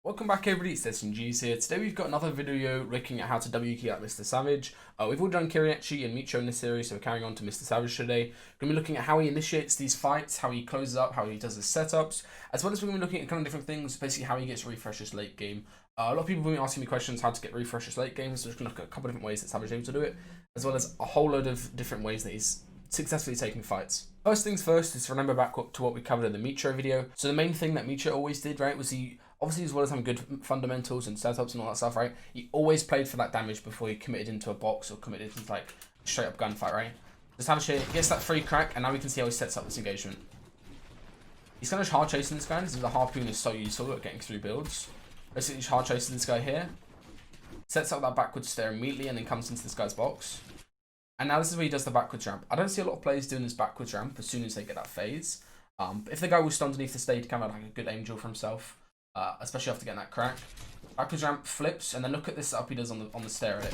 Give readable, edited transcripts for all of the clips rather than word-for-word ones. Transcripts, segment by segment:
Welcome back everybody, it's DestinysJesus here. Today we've got another video looking at how to W key out Mr. Savage. We've all done Kiriachi and Micho in this series, so we're carrying on to Mr. Savage today. We're going to be looking at how he initiates these fights, how he closes up, how he does his setups, as well as we're going to be looking at kind of different things, basically how he gets refreshes late game. A lot of people have been asking me questions how to get refreshes late game, so we're just going to look at a couple of different ways that Savage is able to do it, as well as a whole load of different ways that he's successfully taking fights. First things first is to remember back to what we covered in the Micho video. So the main thing that Micho always did, right, was he, obviously as well as having good fundamentals and setups and all that stuff, right, he always played for that damage before he committed into a box or committed into like a straight up gunfight, right? So Savage here gets that free crack, and now we can see how he sets up this engagement. He's kind of hard chasing this guy. This is the harpoon is so useful at getting through builds. Basically he's hard chasing this guy here, sets up that backwards stare immediately, and then comes into this guy's box. And now this is where he does the backwards ramp. I don't see a lot of players doing this backwards ramp as soon as they get that phase. But if the guy was stunned underneath the stage, come out like a good angel for himself, especially after getting that crack. Backwards ramp flips, and then look at this setup he does on the stair edit.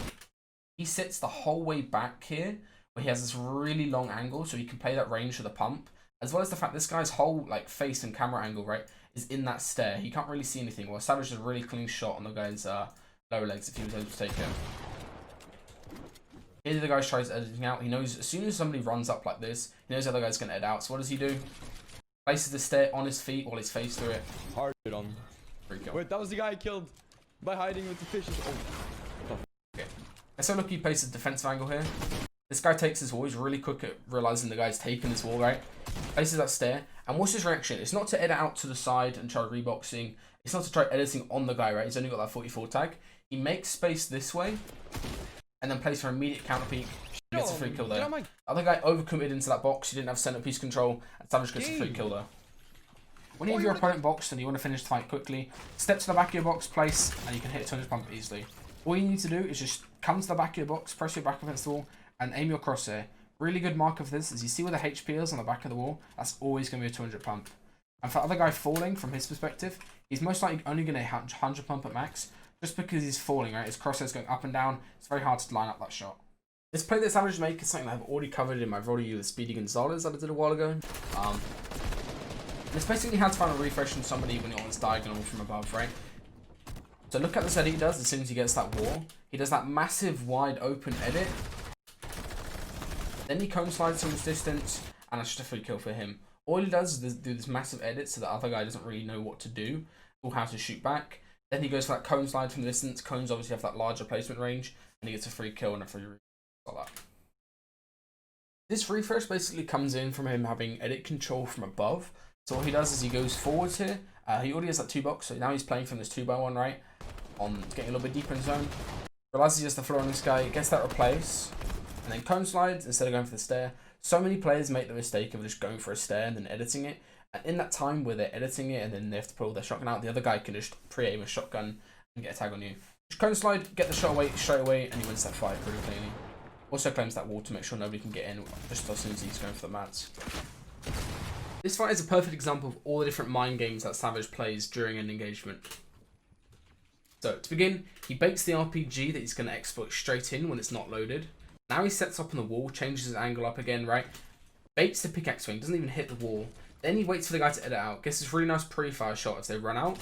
He sits the whole way back here, where he has this really long angle, so he can play that range for the pump, as well as the fact this guy's whole like face and camera angle, right, is in that stair. He can't really see anything. Well, Savage does a really clean shot on the guy's lower legs if he was able to take it. Here the guy tries editing out. He knows as soon as somebody runs up like this, he knows the other guy's going to edit out. So what does he do? Places the stair on his feet while he's face through it. Hard on. Wait, that was the guy I killed by hiding with the fishes. Oh. Okay. So look, he places a defensive angle here. This guy takes his wall. He's really quick at realizing the guy's taking his wall, right? Places that stair. And what's his reaction? It's not to edit out to the side and try reboxing. It's not to try editing on the guy, right? He's only got that 44 tag. He makes space this way, and then plays for immediate counter peek. Gets a free kill there. Other guy overcommitted into that box. He didn't have centerpiece control, and Savage gets a free kill there. When you have your opponent boxed and you want to finish the fight quickly, step to the back of your box, place, and you can hit 200 pump easily. All you need to do is just come to the back of your box, press your back against the wall, and aim your crosshair. Really good mark of this is you see where the HP is on the back of the wall. That's always going to be a 200 pump. And for the other guy falling, from his perspective, he's most likely only going to hit 100 pump at max. Just because he's falling, right? His crosshair's going up and down. It's very hard to line up that shot. This play that Savage make is something that I've already covered in my video with Speedy Gonzalez that I did a while ago. It's basically how to find a refresh from somebody when you're on this diagonal from above, right? So look at this edit he does as soon as he gets that wall. He does that massive wide open edit. Then he cone slides from this distance, and that's just a free kill for him. All he does is do this massive edit so the other guy doesn't really know what to do or how to shoot back. Then he goes for that cone slide from the distance. Cones obviously have that larger placement range, and he gets a free kill and a free refresh like that. This refresh basically comes in from him having edit control from above. So what he does is he goes forwards here. He already has that 2-box, so now he's playing from this 2x1, right? On getting a little bit deeper in zone. Realizes he has the floor on this guy, gets that replace, and then cone slides instead of going for the stair. So many players make the mistake of just going for a stair and then editing it. And in that time where they're editing it and then they have to pull their shotgun out, the other guy can just pre-aim a shotgun and get a tag on you. Just cone slide, get the shot away straight away, and he wins that fight pretty cleanly. Also claims that wall to make sure nobody can get in just as soon as he's going for the mats. This fight is a perfect example of all the different mind games that Savage plays during an engagement. So to begin, he baits the RPG that he's going to exploit straight in when it's not loaded. Now he sets up on the wall, changes his angle up again, right? Baits the pickaxe swing, doesn't even hit the wall. Then he waits for the guy to edit out, gets this really nice pre-fire shot as they run out,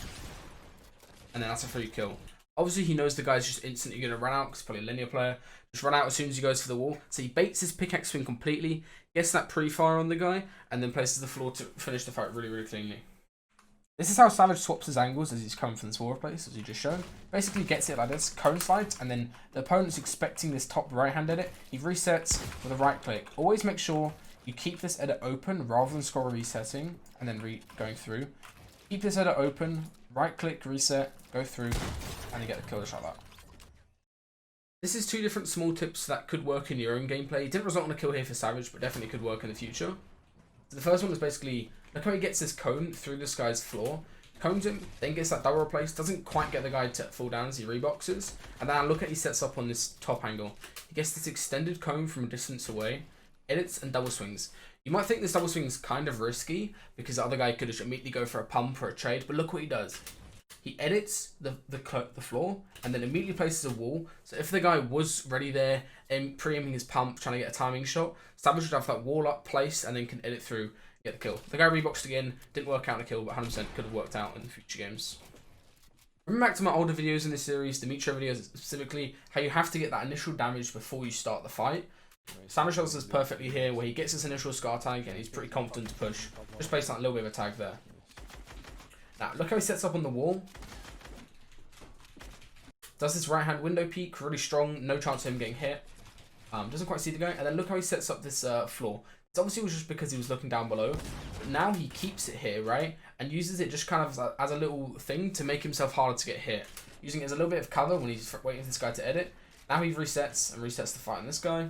and then that's a free kill. Obviously he knows the guy's just instantly going to run out because he's probably a linear player. Just run out as soon as he goes for the wall. So he baits his pickaxe swing completely, gets that pre-fire on the guy, and then places the floor to finish the fight really, really cleanly. This is how Savage swaps his angles as he's coming from this wall place, as he just showed. Basically gets it like this, cone slides, and then the opponent's expecting this top right-hand edit. He resets with a right click. Always make sure you keep this edit open rather than scroll resetting and then going through. Keep this edit open, right click, reset, go through, and you get the kill just like that. This is two different small tips that could work in your own gameplay. It didn't result in a kill here for Savage, but definitely could work in the future. So the first one is basically, look how he gets this cone through this guy's floor. Cones him, then gets that double replace, doesn't quite get the guy to fall down as he reboxes. And then look at he sets up on this top angle. He gets this extended cone from a distance away, edits and double swings. You might think this double swing is kind of risky because the other guy could just immediately go for a pump or a trade, but look what he does. He edits the floor and then immediately places a wall. So if the guy was ready there and pre-aiming his pump, trying to get a timing shot, Savage would have that wall up placed and then can edit through, get the kill. The guy reboxed again, didn't work out in a kill, but 100% could have worked out in future games. Remember back to my older videos in this series, the Mitro videos specifically, how you have to get that initial damage before you start the fight. Savage does this perfectly here, where he gets his initial scar tag and he's pretty confident to push, just based on a little bit of a tag there. Now, look how he sets up on the wall. Does this right hand window peek, really strong, no chance of him getting hit. Doesn't quite see the guy, and then look how he sets up this floor. It's obviously was just because he was looking down below, but now he keeps it here, right? And uses it just kind of as a little thing to make himself harder to get hit. Using it as a little bit of cover when he's waiting for this guy to edit. Now he resets and resets the fight on this guy.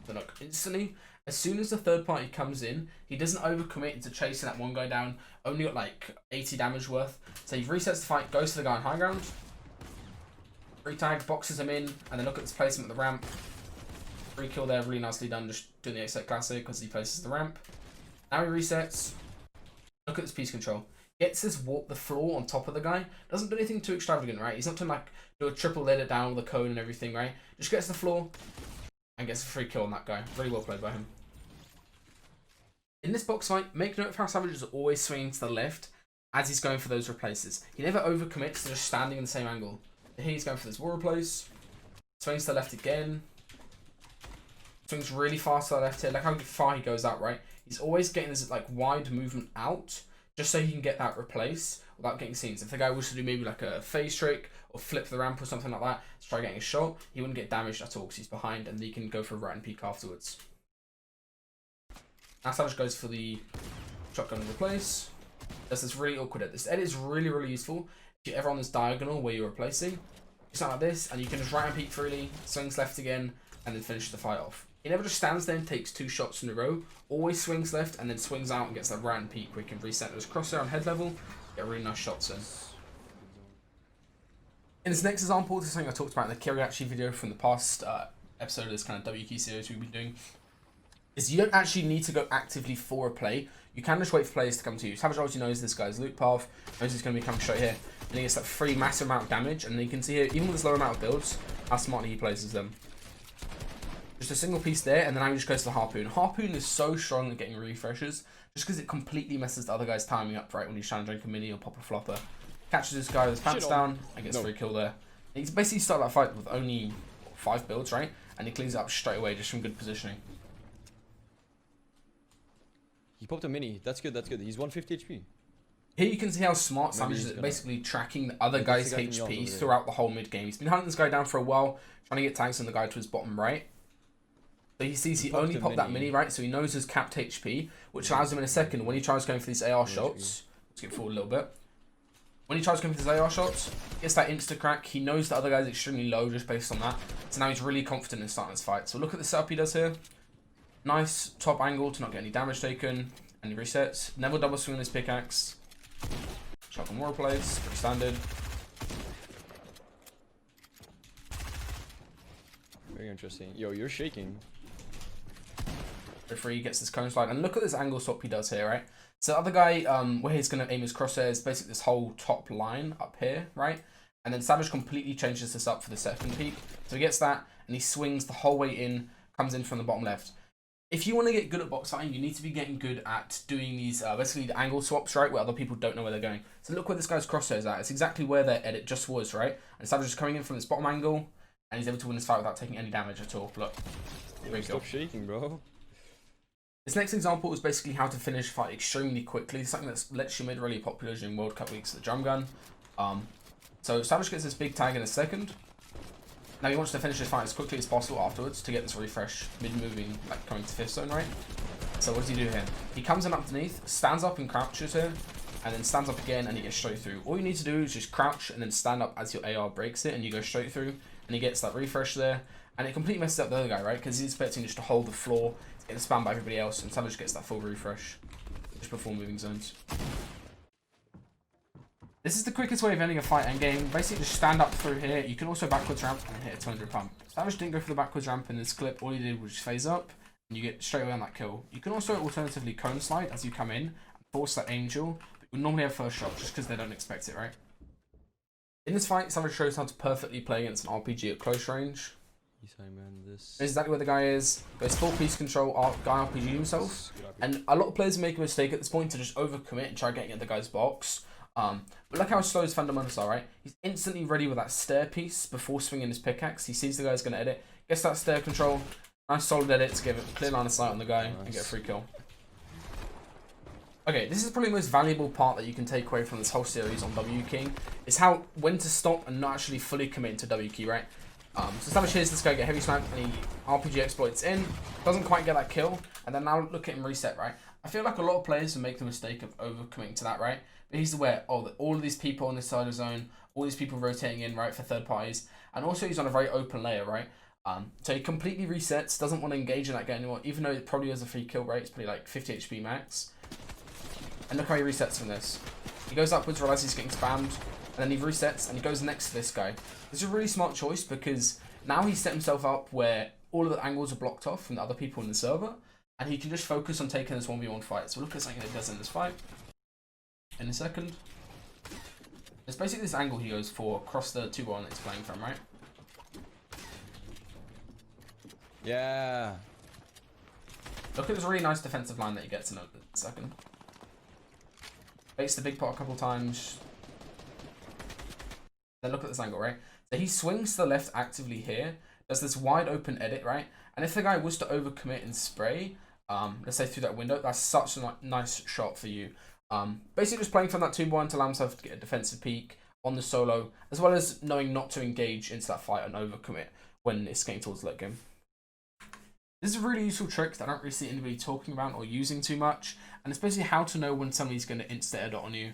Then look, instantly, as soon as the third party comes in, he doesn't overcommit into chasing that one guy down. Only got like 80 damage worth. So he resets the fight, goes to the guy on high ground. Free tag, boxes him in, and then look at this placement at the ramp. Free kill there, really nicely done, just doing the 8-set classic because he places the ramp. Now he resets. Look at this piece control. Gets this warp the floor on top of the guy. Doesn't do anything too extravagant, right? He's not trying to like do a triple let it down with a cone and everything, right? Just gets the floor and gets a free kill on that guy. Really well played by him. In this box fight, make note of how Savage is always swinging to the left as he's going for those replaces. He never overcommits to just standing in the same angle. Here he's going for this wall replace. Swings to the left again. Swings really fast to the left here. Look how far he goes out, right? He's always getting this like wide movement out just so he can get that replace without getting seen. So if the guy was to do maybe like a phase trick or flip the ramp or something like that to try getting a shot, he wouldn't get damaged at all because he's behind and he can go for a right and peek afterwards. Now Savage goes for the shotgun replace. Does this really awkward edit. This edit is really, really useful if you're ever on this diagonal where you're replacing. It's not like this, and you can just right and peek freely, swings left again, and then finish the fight off. He never just stands there and takes 2 shots in a row. Always swings left and then swings out and gets that right and peek where he can reset those crosshair on head level, get really nice shots in. In this next example, this is something I talked about in the Kiriachi video from the past episode of this kind of WQ series we've been doing. Is you don't actually need to go actively for a play. You can just wait for players to come to you. Savage obviously knows this guy's loot path, knows he's going to be coming straight here, and he gets that free massive amount of damage, and you can see here, even with this low amount of builds, how smartly he places them. Just a single piece there, and then now he just goes to the Harpoon. Harpoon is so strong at getting refreshes, just because it completely messes the other guy's timing up, right, when he's trying to drink a mini or pop a flopper. Catches this guy with his pants down, and gets a free kill there. And he's basically started that fight with only 5 builds, right, and he cleans it up straight away just from good positioning. He popped a mini. That's good, that's good. He's 150 HP. Here you can see how smart Savage is at basically tracking the other guy's HP throughout the whole mid game. He's been hunting this guy down for a while, trying to get tags on the guy to his bottom right. So he sees he only popped that mini, right? So he knows his capped HP, which allows him in a second when he tries going for these AR shots. Let's get forward a little bit. When he tries going for these AR shots, gets that insta crack. He knows the other guy's extremely low just based on that. So now he's really confident in starting this fight. So look at the setup he does here. Nice top angle to not get any damage taken. And he resets. Never double swing this pickaxe. Shotgun more plays. Pretty standard. Very interesting. Yo, you're shaking. Free gets this cone slide. And look at this angle swap he does here, right? So the other guy, where he's going to aim his crosshairs, basically this whole top line up here, right? And then Savage completely changes this up for the second peak. So he gets that, and he swings the whole way in, comes in from the bottom left. If you want to get good at box fighting, you need to be getting good at doing these, basically the angle swaps, right? Where other people don't know where they're going. So look where this guy's crosshairs at. It's exactly where their edit just was, right? And Savage is coming in from this bottom angle, and he's able to win this fight without taking any damage at all. Look. Stop shaking, bro. This next example is basically how to finish a fight extremely quickly. Something that's lets you made really popular during World Cup weeks, the drum gun. So Savage gets this big tag in a second. Now he wants to finish this fight as quickly as possible afterwards to get this refresh mid-moving, like coming to 5th zone, right? So what does he do here? He comes in underneath, stands up and crouches here, and then stands up again and he gets straight through. All you need to do is just crouch and then stand up as your AR breaks it and you go straight through and he gets that refresh there. And it completely messes up the other guy, right? Because he's expecting just to hold the floor, get spammed by everybody else, and Savage gets that full refresh just before moving zones. This is the quickest way of ending a fight endgame. Basically, just stand up through here. You can also backwards ramp and hit a 200 pump. Savage didn't go for the backwards ramp in this clip. All he did was just phase up, and you get straight away on that kill. You can also alternatively cone slide as you come in and force that angel. But you normally have first shot just because they don't expect it, right? In this fight, Savage shows how to perfectly play against an RPG at close range. This is exactly where the guy is. Goes full piece control, guy RPG himself. And a lot of players make a mistake at this point to just overcommit and try getting at the guy's box. But look how slow his fundamentals are, right? He's instantly ready with that stair piece before swinging his pickaxe. He sees the guy's going to edit, gets that stair control, nice solid edit to give it a clear line of sight on the guy and get a free kill. Okay, this is probably the most valuable part that you can take away from this whole series on W King, is how when to stop and not actually fully commit into W key, right? So Savage hears this guy get heavy smacked and he RPG exploits in, doesn't quite get that kill, and then now look at him reset, right? I feel like a lot of players will make the mistake of overcommitting to that, right? But he's aware, oh, that all of these people on this side of the zone, all these people rotating in, right, for third parties, and also he's on a very open layer, right? So he completely resets, doesn't want to engage in that game anymore, even though it probably has a free kill rate, it's probably like 50 HP max. And look how he resets from this. He goes upwards, realizes he's getting spammed, and then he resets and he goes next to this guy. This is a really smart choice because now he's set himself up where all of the angles are blocked off from the other people in the server, and he can just focus on taking this 1v1 fight. So look at something that he does in this fight. In a second. It's basically this angle he goes for across the 2-1 that he's playing from, right? Yeah. Look at this really nice defensive line that he gets in a second. Baits the big pot a couple times. Then look at this angle, right? So he swings to the left actively here, does this wide open edit, right? And if the guy was to overcommit and spray, let's say through that window, that's such a nice shot for you. Basically just playing from that 2-1 to allow himself to get a defensive peek on the solo, as well as knowing not to engage into that fight and overcommit when it's getting towards the late game. This is a really useful trick that I don't really see anybody talking about or using too much, and it's basically how to know when somebody's going to insta-edit on you.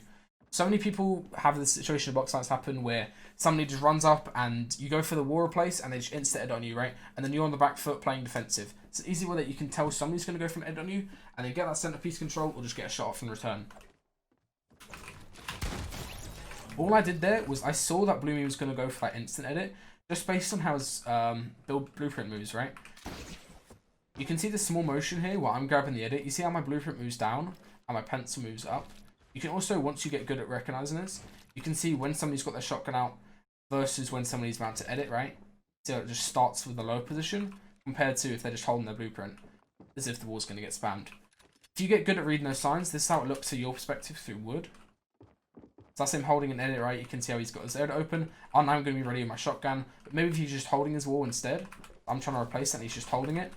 So many people have this situation in box fights happen where somebody just runs up and you go for the wall replace and they just insta-edit on you, right? And then you're on the back foot playing defensive. It's an easy way that you can tell somebody's going to go for an edit on you and they get that centerpiece control or just get a shot off in return. All I did there was I saw that Bloomy was going to go for that instant edit just based on how his build blueprint moves, right? You can see the small motion here while I'm grabbing the edit. You see how my blueprint moves down and my pencil moves up. You can also, once you get good at recognizing this, you can see when somebody's got their shotgun out versus when somebody's about to edit, right? So it just starts with the low position compared to if they're just holding their blueprint, as if the wall's going to get spammed. If you get good at reading those signs, this is how it looks to your perspective through wood. So that's him holding an edit, right? You can see how he's got his edit open. I'm now going to be ready with my shotgun. But maybe if he's just holding his wall instead, I'm trying to replace it and he's just holding it.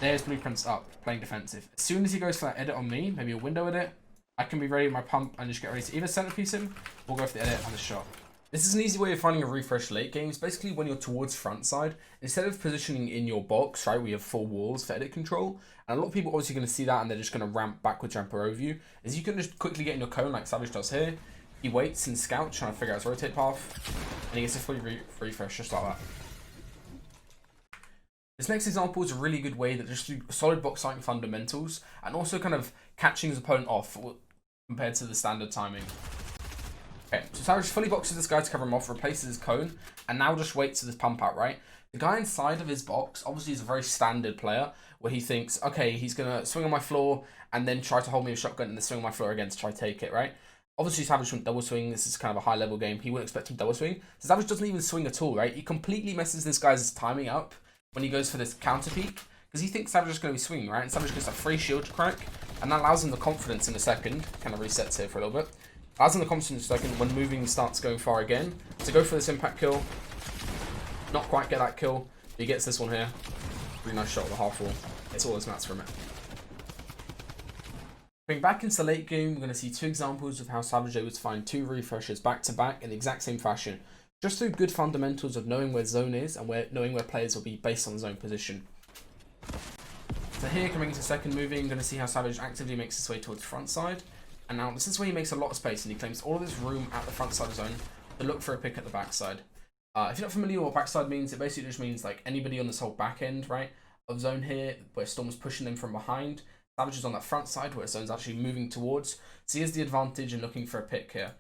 There's blueprints up, playing defensive. As soon as he goes for that edit on me, maybe a window edit, I can be ready with my pump and just get ready to either centerpiece him or go for the edit and the shot. This is an easy way of finding a refresh late games. Basically, when you're towards front side, instead of positioning in your box, right, we have 4 walls for edit control. And a lot of people obviously going to see that and they're just going to ramp backwards, ramp over you. Is you can just quickly get in your cone like Savage does here. He waits and scouts, trying to figure out his rotate path, and he gets a fully refresh just like that. This next example is a really good way that just do solid box fighting fundamentals and also kind of catching his opponent off compared to the standard timing. Okay, so Savage fully boxes this guy to cover him off, replaces his cone, and now just waits for this pump out, right? The guy inside of his box obviously is a very standard player where he thinks, okay, he's going to swing on my floor and then try to hold me with a shotgun and then swing on my floor again to try to take it, right? Obviously, Savage wouldn't double swing. This is kind of a high level game. He wouldn't expect him to double swing. So Savage doesn't even swing at all, right? He completely messes this guy's timing up when he goes for this counter peek, because he thinks Savage is going to be swinging, right? And Savage gets a free shield to crack, and that allows him the confidence in a second. Kind of resets here for a little bit. Allows him the confidence in a second when moving starts going far again. To go for this impact kill. Not quite get that kill. But he gets this one here. Really nice shot with the half wall. It's all those mats from it. Going back into the late game, we're going to see 2 examples of how Savage able to find 2 refreshers back to back in the exact same fashion. Just through good fundamentals of knowing where zone is and knowing where players will be based on zone position. So here, coming into second moving, going to see how Savage actively makes his way towards the front side. And now this is where he makes a lot of space and he claims all of this room at the front side of zone to look for a pick at the backside. If you're not familiar with what backside means, it basically just means like anybody on this whole back end, right, of zone here, where Storm's pushing them from behind. Savage is on that front side where Zone's actually moving towards. So he has the advantage in looking for a pick here.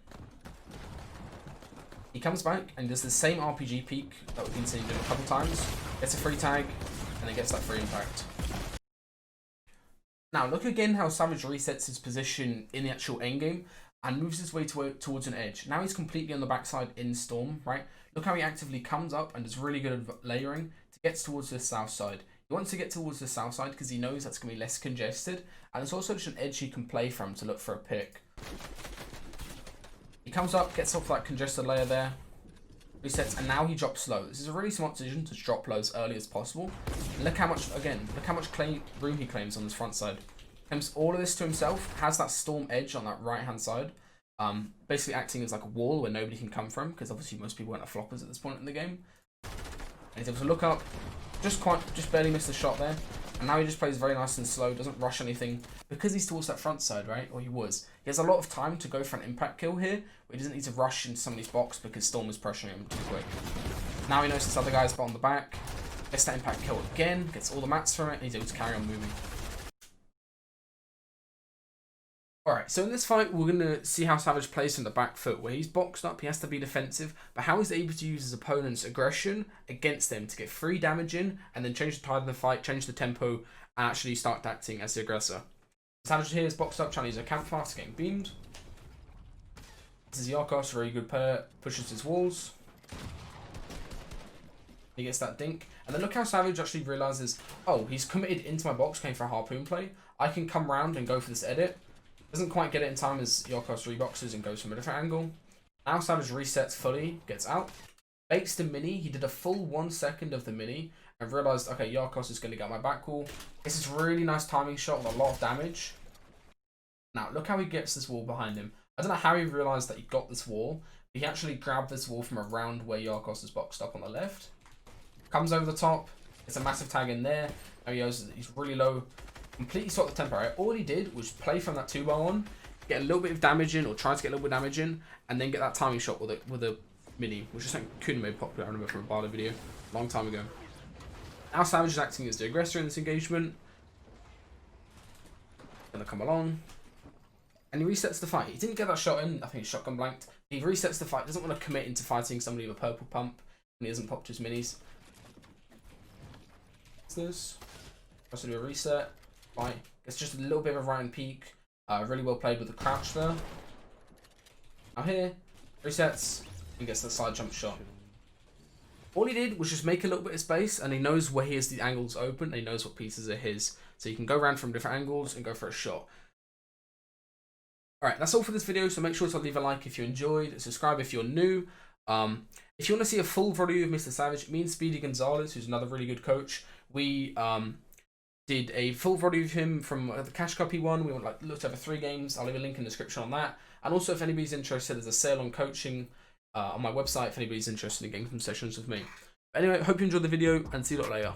He comes back and does the same RPG peek that we've been seeing doing a couple times. Gets a free tag, and then gets that free impact. Now, look again how Savage resets his position in the actual endgame and moves his way towards an edge. Now he's completely on the backside in Storm, right? Look how he actively comes up and is really good at layering to get towards the south side. He wants to get towards the south side because he knows that's going to be less congested. And it's also just an edge he can play from to look for a pick. He comes up, gets off that congested layer there, resets, and now he drops low. This is a really smart decision to drop low as early as possible. And look how much, again, look how much room he claims on his front side. Claims all of this to himself, has that storm edge on that right-hand side, basically acting as like a wall where nobody can come from, because obviously most people aren't floppers at this point in the game. And he's able to look up, just barely missed the shot there. And now he just plays very nice and slow, doesn't rush anything, because he's towards that front side, right? Or he was. He has a lot of time to go for an impact kill here, but he doesn't need to rush into somebody's box because Storm is pressuring him too quick. Now he knows this other guy's on the back, gets that impact kill again, gets all the mats from it, and he's able to carry on moving. Alright, so in this fight, we're going to see how Savage plays from the back foot. Where he's boxed up, he has to be defensive, but how he's able to use his opponent's aggression against them to get free damage in, and then change the tide of the fight, change the tempo, and actually start acting as the aggressor. Savage here is boxed up, trying to use a campfire to getting beamed. This is Yakos, very good player, pushes his walls. He gets that dink. And then look how Savage actually realizes, oh, he's committed into my box, going for a harpoon play. I can come round and go for this edit. Doesn't quite get it in time as Yakos reboxes and goes from a different angle. Now Savage resets fully, gets out. Baits the mini. He did a full 1 second of the mini and realized, okay, Yakos is going to get my back wall. This is really nice timing shot with a lot of damage. Now, look how he gets this wall behind him. I don't know how he realized that he got this wall. But he actually grabbed this wall from around where Yakos is boxed up on the left. Comes over the top. It's a massive tag in there. Now he's really low. Completely swapped the tempo, right? All he did was play from that 2x1, get a little bit of damage in, or try to get a little bit of damage in, and then get that timing shot with a mini, which is something Kun made popular, I remember from a Bardo video a long time ago. Now Savage is acting as the aggressor in this engagement. Gonna come along. And he resets the fight. He didn't get that shot in, I think he's shotgun blanked. He resets the fight, doesn't want to commit into fighting somebody with a purple pump, and he hasn't popped his minis. What's this? Tries to do a reset. Right, it's just a little bit of a right and peak. Really well played with the crouch there. Now here, resets and gets the side jump shot. All he did was just make a little bit of space, and he knows where he has the angles open, and he knows what pieces are his. So you can go around from different angles and go for a shot. Alright, that's all for this video, so make sure to leave a like if you enjoyed, subscribe if you're new. If you want to see a full video of Mr. Savage, me and Speedy Gonzalez, who's another really good coach, we did a full video of him from the Cash Cup he won. We looked over 3 games. I'll leave a link in the description on that. And also, if anybody's interested, there's a sale on coaching on my website if anybody's interested in getting some sessions with me. But anyway, hope you enjoyed the video and see you later.